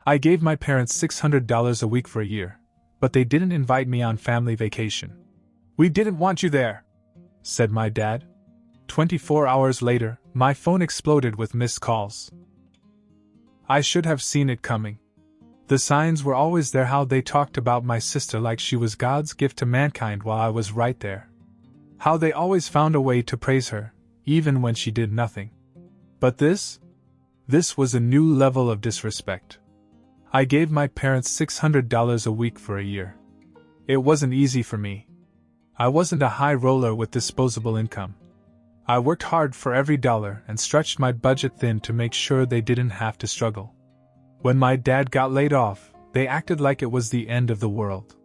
I gave my parents $600 a week for a year, but they didn't invite me on family vacation. "We didn't want you there," said my dad. 24 hours later, my phone exploded with missed calls. I should have seen it coming. The signs were always there. How they talked about my sister like she was God's gift to mankind while I was right there. How they always found a way to praise her, even when she did nothing. But this was a new level of disrespect. I gave my parents $600 a week for a year. It wasn't easy for me. I wasn't a high roller with disposable income. I worked hard for every dollar and stretched my budget thin to make sure they didn't have to struggle. When my dad got laid off, they acted like it was the end of the world.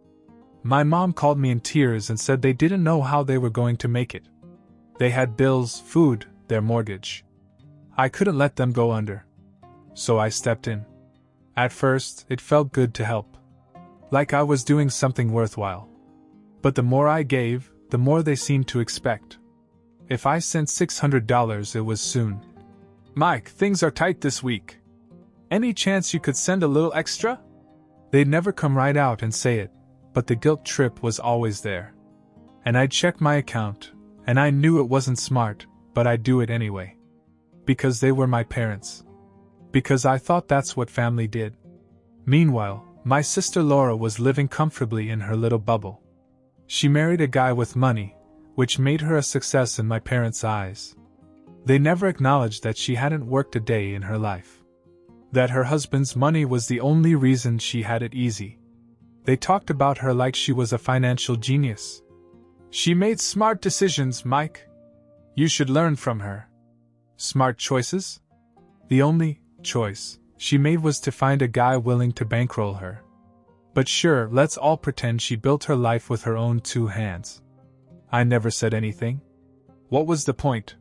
My mom called me in tears and said they didn't know how they were going to make it. They had bills, food, their mortgage. I couldn't let them go under. So I stepped in. At first, it felt good to help. Like I was doing something worthwhile. But the more I gave, the more they seemed to expect. If I sent $600, it was soon. "Mike, things are tight this week. Any chance you could send a little extra?" They'd never come right out and say it, but the guilt trip was always there. And I'd check my account, and I knew it wasn't smart, but I'd do it anyway. Because they were my parents. Because I thought that's what family did. Meanwhile, my sister Laura was living comfortably in her little bubble. She married a guy with money, which made her a success in my parents' eyes. They never acknowledged that she hadn't worked a day in her life. That her husband's money was the only reason she had it easy. They talked about her like she was a financial genius. "She made smart decisions, Mike. You should learn from her." Smart choices? The only choice she made was to find a guy willing to bankroll her. But sure, let's all pretend she built her life with her own two hands. I never said anything. What was the point?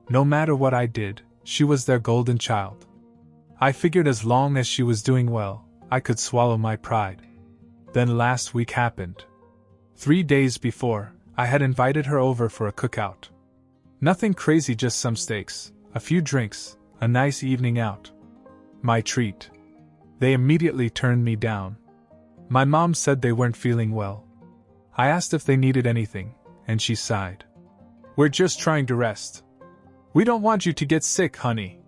No matter what I did, she was their golden child. I figured as long as she was doing well, I could swallow my pride. Then last week happened. 3 days before, I had invited her over for a cookout. Nothing crazy, just some steaks, a few drinks, a nice evening out. My treat. They immediately turned me down. My mom said they weren't feeling well. I asked if they needed anything, and she sighed. "We're just trying to rest. We don't want you to get sick, honey."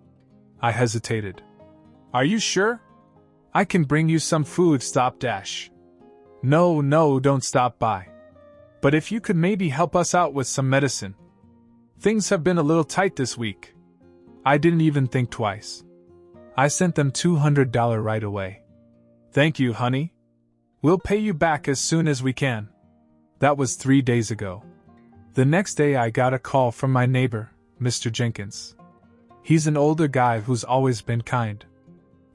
I hesitated. "Are you sure? I can bring you some food." No, don't stop by. But if you could maybe help us out with some medicine. Things have been a little tight this week." I didn't even think twice. I sent them $200 right away. "Thank you, honey. We'll pay you back as soon as we can." That was 3 days ago. The next day I got a call from my neighbor, Mr. Jenkins. He's an older guy who's always been kind.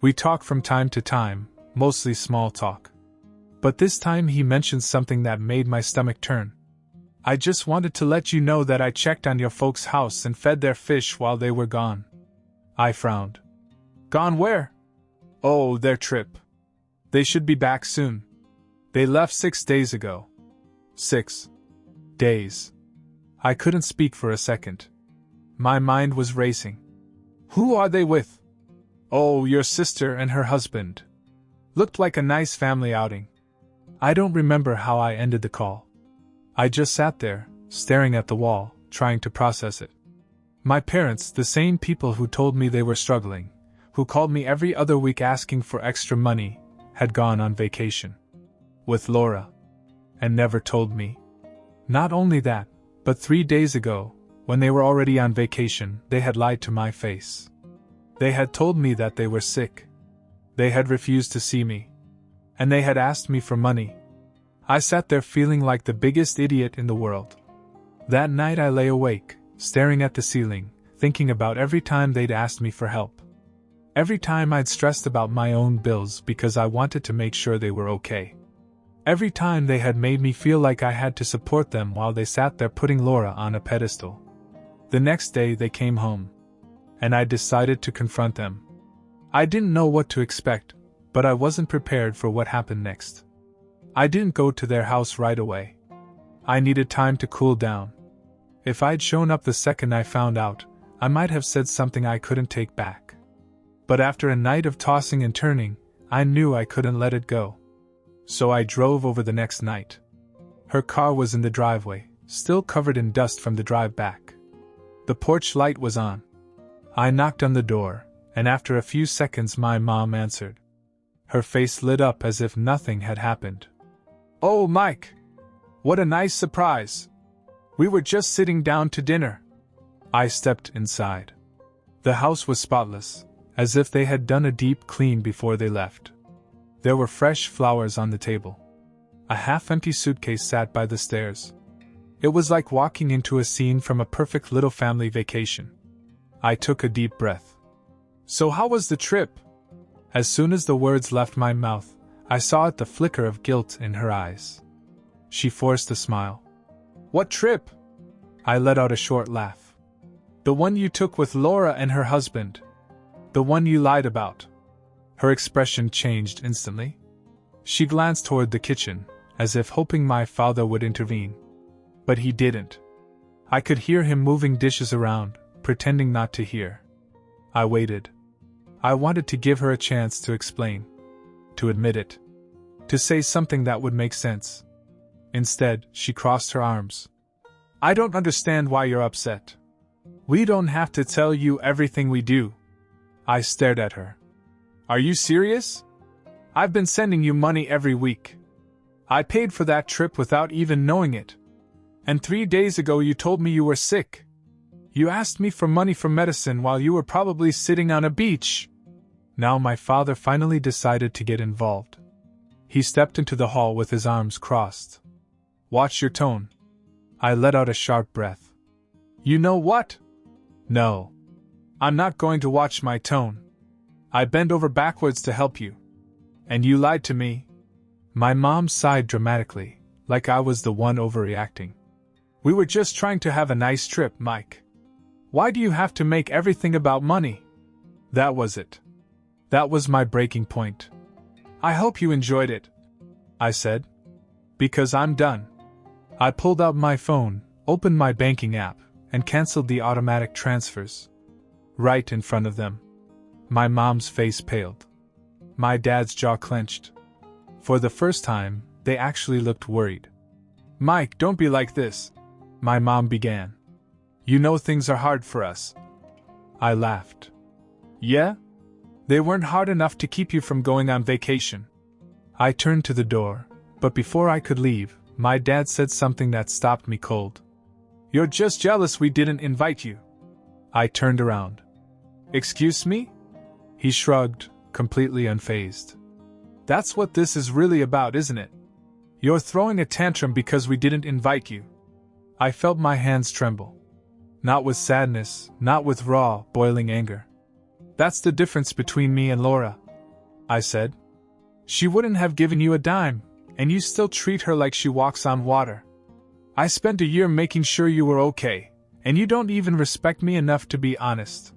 We talk from time to time, mostly small talk. But this time he mentioned something that made my stomach turn. "I just wanted to let you know that I checked on your folks' house and fed their fish while they were gone." I frowned. "Gone where?" "Oh, their trip. They should be back soon. They left 6 days ago." 6 days. I couldn't speak for a second. My mind was racing. "Who are they with?" "Oh, your sister and her husband. Looked like a nice family outing." I don't remember how I ended the call. I just sat there, staring at the wall, trying to process it. My parents, the same people who told me they were struggling, who called me every other week asking for extra money, had gone on vacation. With Laura. And never told me. Not only that, but 3 days ago, when they were already on vacation, they had lied to my face. They had told me that they were sick. They had refused to see me. And they had asked me for money. I sat there feeling like the biggest idiot in the world. That night I lay awake, staring at the ceiling, thinking about every time they'd asked me for help. Every time I'd stressed about my own bills because I wanted to make sure they were okay. Every time they had made me feel like I had to support them while they sat there putting Laura on a pedestal. The next day they came home. And I decided to confront them. I didn't know what to expect, but I wasn't prepared for what happened next. I didn't go to their house right away. I needed time to cool down. If I'd shown up the second I found out, I might have said something I couldn't take back. But after a night of tossing and turning, I knew I couldn't let it go. So I drove over the next night. Her car was in the driveway, still covered in dust from the drive back. The porch light was on. I knocked on the door, and after a few seconds my mom answered. Her face lit up as if nothing had happened. "Oh, Mike! What a nice surprise! We were just sitting down to dinner." I stepped inside. The house was spotless, as if they had done a deep clean before they left. There were fresh flowers on the table. A half-empty suitcase sat by the stairs. It was like walking into a scene from a perfect little family vacation. I took a deep breath. "So how was the trip?" As soon as the words left my mouth, I saw the flicker of guilt in her eyes. She forced a smile. "What trip?" I let out a short laugh. "The one you took with Laura and her husband. The one you lied about." Her expression changed instantly. She glanced toward the kitchen, as if hoping my father would intervene. But he didn't. I could hear him moving dishes around, pretending not to hear. I waited. I wanted to give her a chance to explain. To admit it. To say something that would make sense. Instead, she crossed her arms. "I don't understand why you're upset. We don't have to tell you everything we do." I stared at her. "Are you serious? I've been sending you money every week. I paid for that trip without even knowing it. And 3 days ago you told me you were sick. You asked me for money for medicine while you were probably sitting on a beach." Now my father finally decided to get involved. He stepped into the hall with his arms crossed. "Watch your tone." I let out a sharp breath. "You know what? No. I'm not going to watch my tone. I bent over backwards to help you. And you lied to me." My mom sighed dramatically, like I was the one overreacting. "We were just trying to have a nice trip, Mike. Why do you have to make everything about money?" That was it. That was my breaking point. "I hope you enjoyed it," I said. "Because I'm done." I pulled out my phone, opened my banking app, and canceled the automatic transfers. Right in front of them. My mom's face paled. My dad's jaw clenched. For the first time, they actually looked worried. "Mike, don't be like this," my mom began. "You know things are hard for us." I laughed. "Yeah? They weren't hard enough to keep you from going on vacation." I turned to the door, but before I could leave, my dad said something that stopped me cold. "You're just jealous we didn't invite you." I turned around. "Excuse me?" He shrugged, completely unfazed. "That's what this is really about, isn't it? You're throwing a tantrum because we didn't invite you." I felt my hands tremble. Not with sadness, not with raw, boiling anger. "That's the difference between me and Laura," I said. "She wouldn't have given you a dime, and you still treat her like she walks on water. I spent a year making sure you were okay, and you don't even respect me enough to be honest."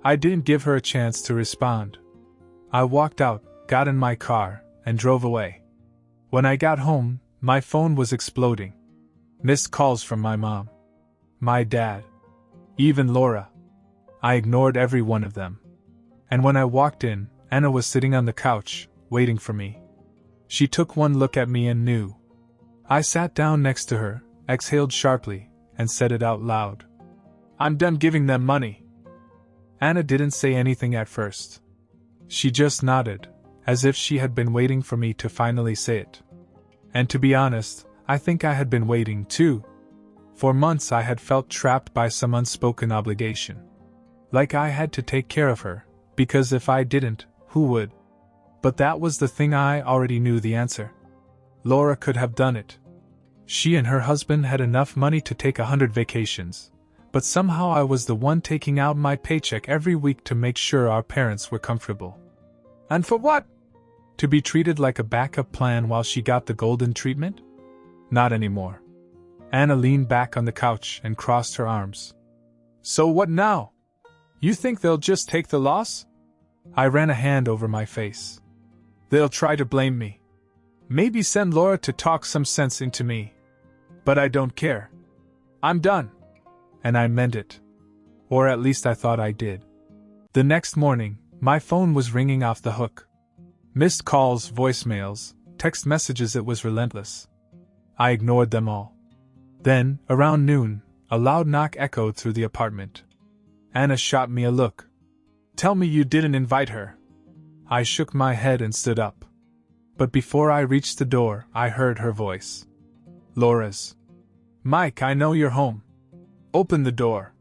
I didn't give her a chance to respond. I walked out, got in my car, and drove away. When I got home, my phone was exploding. Missed calls from my mom, my dad, even Laura. I ignored every one of them. And when I walked in, Anna was sitting on the couch, waiting for me. She took one look at me and knew. I sat down next to her, exhaled sharply, and said it out loud. "I'm done giving them money." Anna didn't say anything at first. She just nodded, as if she had been waiting for me to finally say it. And to be honest, I think I had been waiting too. For months I had felt trapped by some unspoken obligation. Like I had to take care of her, because if I didn't, who would? But that was the thing I already knew the answer. Laura could have done it. She and her husband had enough money to take 100 vacations, but somehow I was the one taking out my paycheck every week to make sure our parents were comfortable. And for what? To be treated like a backup plan while she got the golden treatment? Not anymore. Anna leaned back on the couch and crossed her arms. "So what now? You think they'll just take the loss?" I ran a hand over my face. "They'll try to blame me. Maybe send Laura to talk some sense into me. But I don't care. I'm done." And I meant it. Or at least I thought I did. The next morning, my phone was ringing off the hook. Missed calls, voicemails, text messages, it was relentless. I ignored them all. Then, around noon, a loud knock echoed through the apartment. Anna shot me a look. "Tell me you didn't invite her." I shook my head and stood up. But before I reached the door, I heard her voice. Laura's. "Mike, I know you're home. Open the door."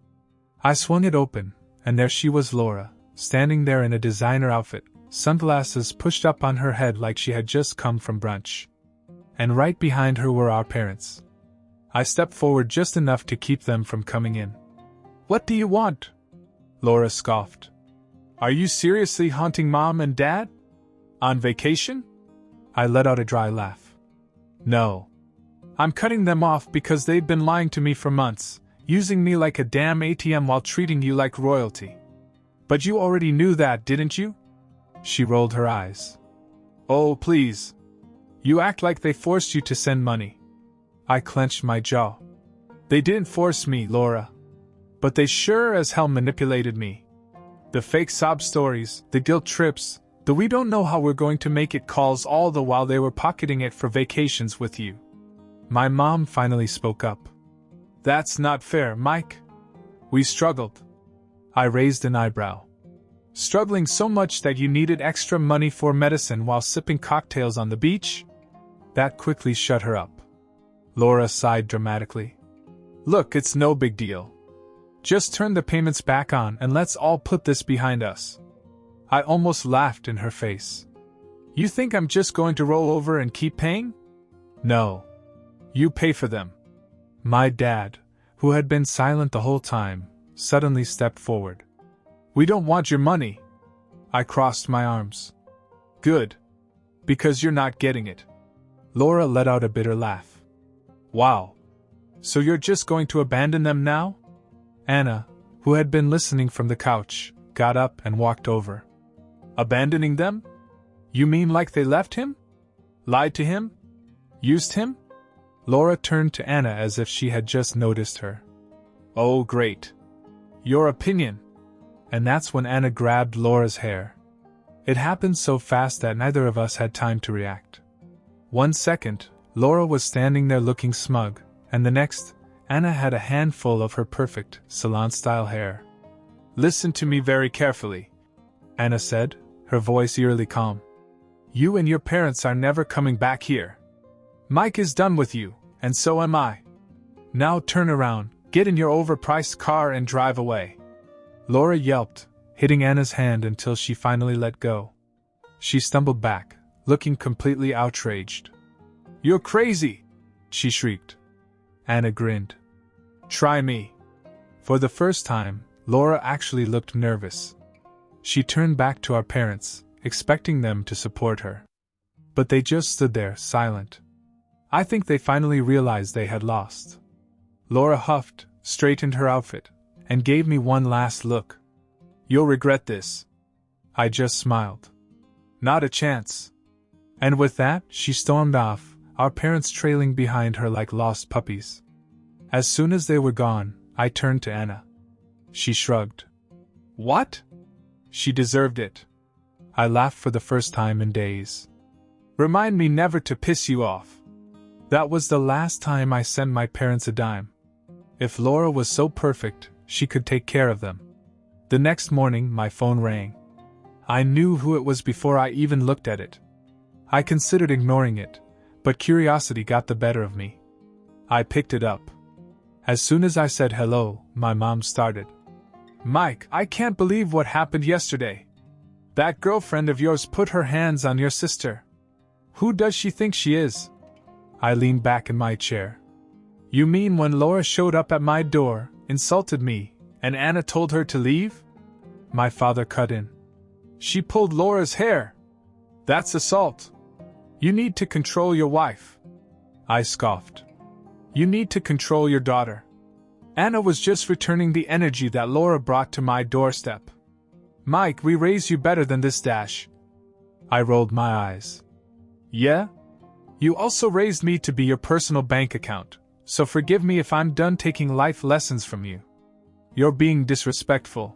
I swung it open, and there she was, Laura, standing there in a designer outfit, sunglasses pushed up on her head like she had just come from brunch. And right behind her were our parents. I stepped forward just enough to keep them from coming in. "What do you want?" Laura scoffed. "Are you seriously haunting Mom and Dad? On vacation?" I let out a dry laugh. "No. I'm cutting them off because they've been lying to me for months, using me like a damn ATM while treating you like royalty. But you already knew that, didn't you?" She rolled her eyes. "Oh, please. You act like they forced you to send money." I clenched my jaw. "They didn't force me, Laura. But they sure as hell manipulated me. The fake sob stories, the guilt trips, the we don't know how we're going to make it calls, all the while they were pocketing it for vacations with you." My mom finally spoke up. "That's not fair, Mike. We struggled." I raised an eyebrow. "Struggling so much that you needed extra money for medicine while sipping cocktails on the beach?" That quickly shut her up. Laura sighed dramatically. "Look, it's no big deal. Just turn the payments back on and let's all put this behind us." I almost laughed in her face. "You think I'm just going to roll over and keep paying? No. You pay for them." My dad, who had been silent the whole time, suddenly stepped forward. "We don't want your money." I crossed my arms. "Good. Because you're not getting it." Laura let out a bitter laugh. "Wow. So you're just going to abandon them now?" Anna, who had been listening from the couch, got up and walked over. "Abandoning them? You mean like they left him? Lied to him? Used him?" Laura turned to Anna as if she had just noticed her. "Oh, great. Your opinion." And that's when Anna grabbed Laura's hair. It happened so fast that neither of us had time to react. 1 second, Laura was standing there looking smug, and the next, Anna had a handful of her perfect, salon-style hair. "Listen to me very carefully," Anna said, her voice eerily calm. "You and your parents are never coming back here. Mike is done with you, and so am I. Now turn around, get in your overpriced car and drive away." Laura yelped, hitting Anna's hand until she finally let go. She stumbled back, looking completely outraged. "You're crazy!" she shrieked. Anna grinned. "Try me." For the first time, Laura actually looked nervous. She turned back to our parents, expecting them to support her. But they just stood there, silent. I think they finally realized they had lost. Laura huffed, straightened her outfit, and gave me one last look. "You'll regret this." I just smiled. "Not a chance." And with that, she stormed off, our parents trailing behind her like lost puppies. As soon as they were gone, I turned to Anna. She shrugged. "What?" "She deserved it." I laughed for the first time in days. "Remind me never to piss you off." That was the last time I sent my parents a dime. If Laura was so perfect, she could take care of them. The next morning, my phone rang. I knew who it was before I even looked at it. I considered ignoring it, but curiosity got the better of me. I picked it up. As soon as I said hello, my mom started. "Mike, I can't believe what happened yesterday. That girlfriend of yours put her hands on your sister. Who does she think she is?" I leaned back in my chair. "You mean when Laura showed up at my door, insulted me, and Anna told her to leave?" My father cut in. "She pulled Laura's hair. That's assault. You need to control your wife." I scoffed. "You need to control your daughter. Anna was just returning the energy that Laura brought to my doorstep. Mike, we raised you better than this dash." I rolled my eyes. "Yeah? You also raised me to be your personal bank account, so forgive me if I'm done taking life lessons from you." "You're being disrespectful,"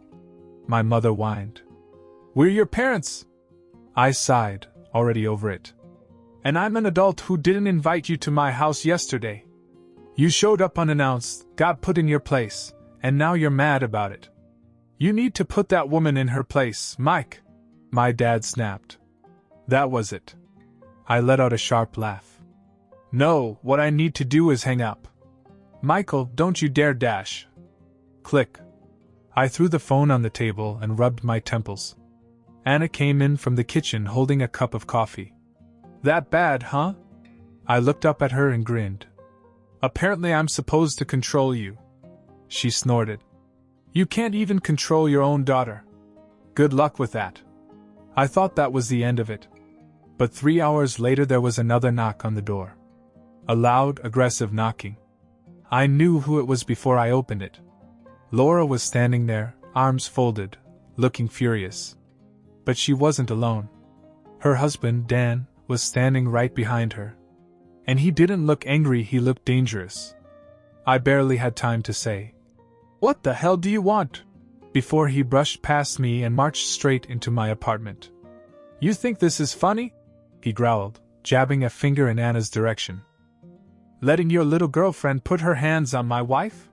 my mother whined. "We're your parents." I sighed, already over it. And I'm an adult who didn't invite you to my house yesterday. You showed up unannounced, got put in your place, and now you're mad about it. You need to put that woman in her place, Mike. My dad snapped. That was it. I let out a sharp laugh. No, what I need to do is hang up. Michael, don't you dare dash. Click. I threw the phone on the table and rubbed my temples. Anna came in from the kitchen holding a cup of coffee. That bad, huh? I looked up at her and grinned. Apparently I'm supposed to control you. She snorted. You can't even control your own daughter. Good luck with that. I thought that was the end of it. But 3 hours later there was another knock on the door. A loud, aggressive knocking. I knew who it was before I opened it. Laura was standing there, arms folded, looking furious. But she wasn't alone. Her husband, Dan, was standing right behind her. And he didn't look angry, he looked dangerous. I barely had time to say, "What the hell do you want?" before he brushed past me and marched straight into my apartment. You think this is funny? He growled, jabbing a finger in Anna's direction. Letting your little girlfriend put her hands on my wife?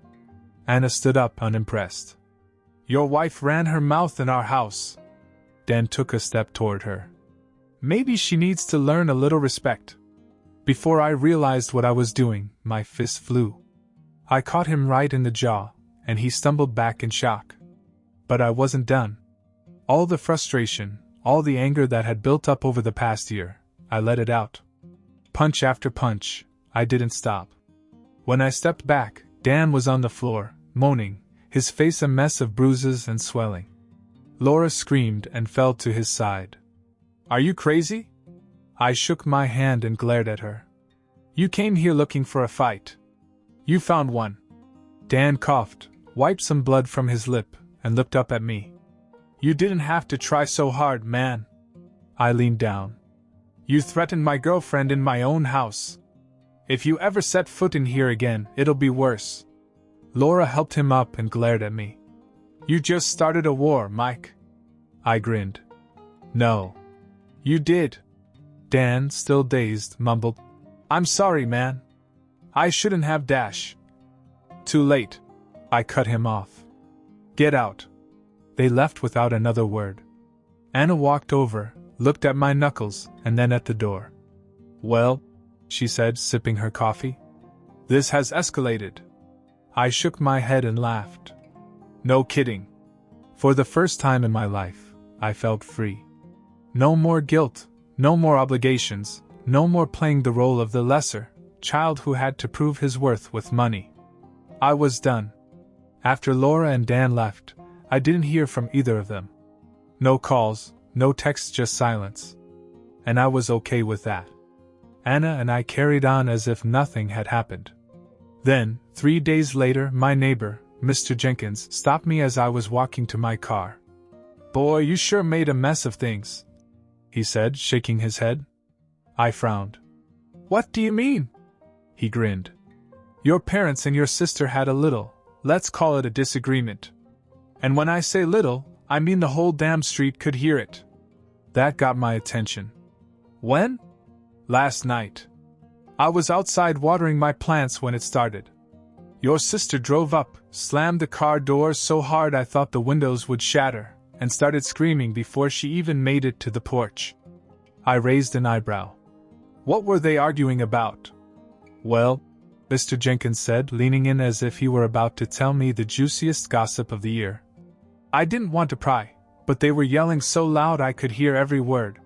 Anna stood up unimpressed. Your wife ran her mouth in our house. Dan took a step toward her. Maybe she needs to learn a little respect. Before I realized what I was doing, my fist flew. I caught him right in the jaw, and he stumbled back in shock. But I wasn't done. All the frustration, all the anger that had built up over the past year, I let it out. Punch after punch, I didn't stop. When I stepped back, Dan was on the floor, moaning, his face a mess of bruises and swelling. Laura screamed and fell to his side. Are you crazy? I shook my hand and glared at her. You came here looking for a fight. You found one. Dan coughed, wiped some blood from his lip, and looked up at me. You didn't have to try so hard, man. I leaned down. You threatened my girlfriend in my own house. If you ever set foot in here again, it'll be worse. Laura helped him up and glared at me. You just started a war, Mike. I grinned. No. You did. Dan, still dazed, mumbled. I'm sorry, man. I shouldn't have dash. Too late. I cut him off. Get out. They left without another word. Anna walked over, looked at my knuckles, and then at the door. Well, she said, sipping her coffee. This has escalated. I shook my head and laughed. No kidding. For the first time in my life, I felt free. No more guilt, no more obligations, no more playing the role of the lesser child who had to prove his worth with money. I was done. After Laura and Dan left, I didn't hear from either of them. No calls, no texts, just silence. And I was okay with that. Anna and I carried on as if nothing had happened. Then, 3 days later, my neighbor, Mr. Jenkins, stopped me as I was walking to my car. Boy, you sure made a mess of things, he said, shaking his head. I frowned. What do you mean? He grinned. Your parents and your sister had a little, let's call it a disagreement. And when I say little, I mean the whole damn street could hear it. That got my attention. When? Last night. I was outside watering my plants when it started. Your sister drove up, slammed the car door so hard I thought the windows would shatter, and started screaming before she even made it to the porch. I raised an eyebrow. What were they arguing about? Well, Mr. Jenkins said, leaning in as if he were about to tell me the juiciest gossip of the year. I didn't want to pry, but they were yelling so loud I could hear every word.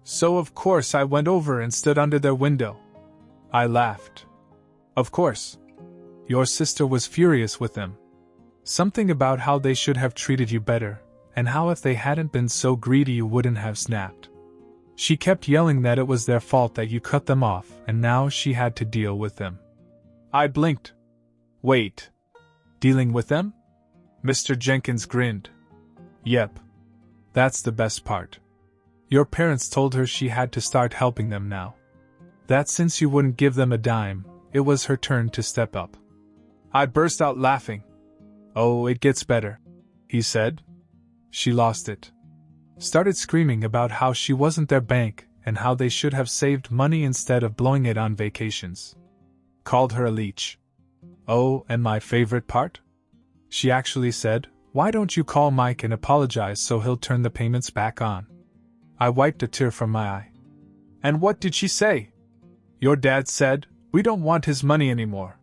So of course I went over and stood under their window. I laughed. Of course. Your sister was furious with them. Something about how they should have treated you better, and how if they hadn't been so greedy you wouldn't have snapped. She kept yelling that it was their fault that you cut them off, and now she had to deal with them. I blinked. Wait. Dealing with them? Mr. Jenkins grinned. Yep. That's the best part. Your parents told her she had to start helping them now. That since you wouldn't give them a dime, it was her turn to step up. I burst out laughing. Oh, it gets better, he said. She lost it. Started screaming about how she wasn't their bank, and how they should have saved money instead of blowing it on vacations. Called her a leech. Oh, and my favorite part? She actually said, "Why don't you call Mike and apologize so he'll turn the payments back on?" I wiped a tear from my eye. "And what did she say?" "Your dad said, we don't want his money anymore.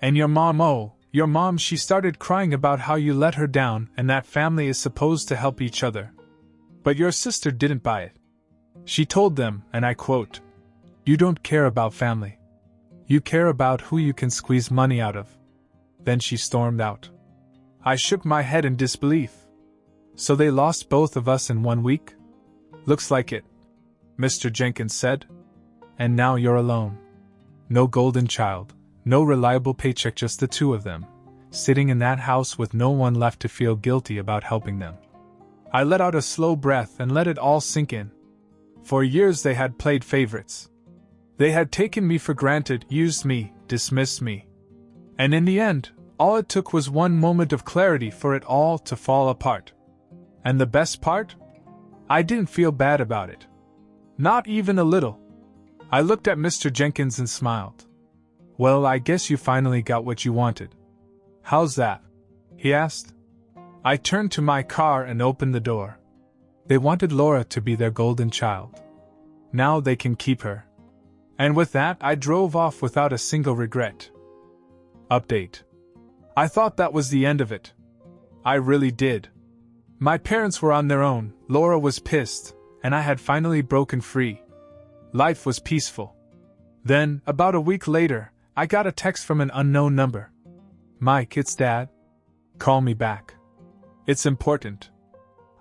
And your mom, she started crying about how you let her down and that family is supposed to help each other. But your sister didn't buy it. She told them, and I quote, 'You don't care about family. You care about who you can squeeze money out of.' Then she stormed out." I shook my head in disbelief. "So they lost both of us in 1 week?" "Looks like it," Mr. Jenkins said. "And now you're alone. No golden child, no reliable paycheck, just the two of them, sitting in that house with no one left to feel guilty about helping them." I let out a slow breath and let it all sink in. For years they had played favorites. They had taken me for granted, used me, dismissed me. And in the end, all it took was one moment of clarity for it all to fall apart. And the best part? I didn't feel bad about it. Not even a little. I looked at Mr. Jenkins and smiled. "Well, I guess you finally got what you wanted." "How's that?" he asked. I turned to my car and opened the door. They wanted Laura to be their golden child. Now they can keep her. And with that, I drove off without a single regret. Update. I thought that was the end of it. I really did. My parents were on their own, Laura was pissed, and I had finally broken free. Life was peaceful. Then, about a week later, I got a text from an unknown number. "Mike, it's Dad. Call me back. It's important."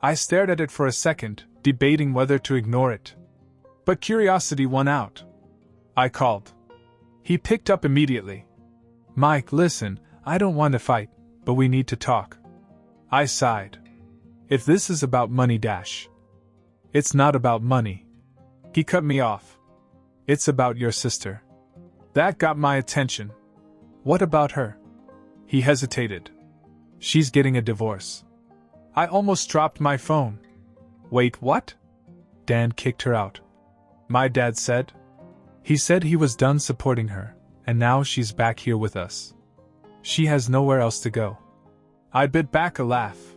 I stared at it for a second, debating whether to ignore it. But curiosity won out. I called. He picked up immediately. "Mike, listen, I don't want to fight, but we need to talk." I sighed. "If this is about money, It's not about money." He cut me off. "It's about your sister." That got my attention. "What about her?" He hesitated. "She's getting a divorce." I almost dropped my phone. "Wait, what?" Dan kicked her out. My dad said. He said he was done supporting her, and now she's back here with us. She has nowhere else to go. I bit back a laugh.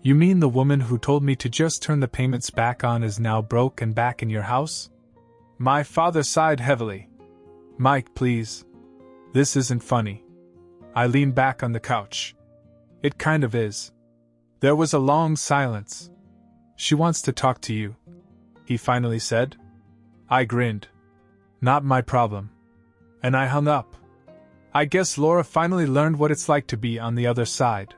"You mean the woman who told me to just turn the payments back on is now broke and back in your house?" My father sighed heavily. "Mike, please. This isn't funny." I leaned back on the couch. "It kind of is." There was a long silence. "She wants to talk to you," he finally said. I grinned. "Not my problem." And I hung up. I guess Laura finally learned what it's like to be on the other side.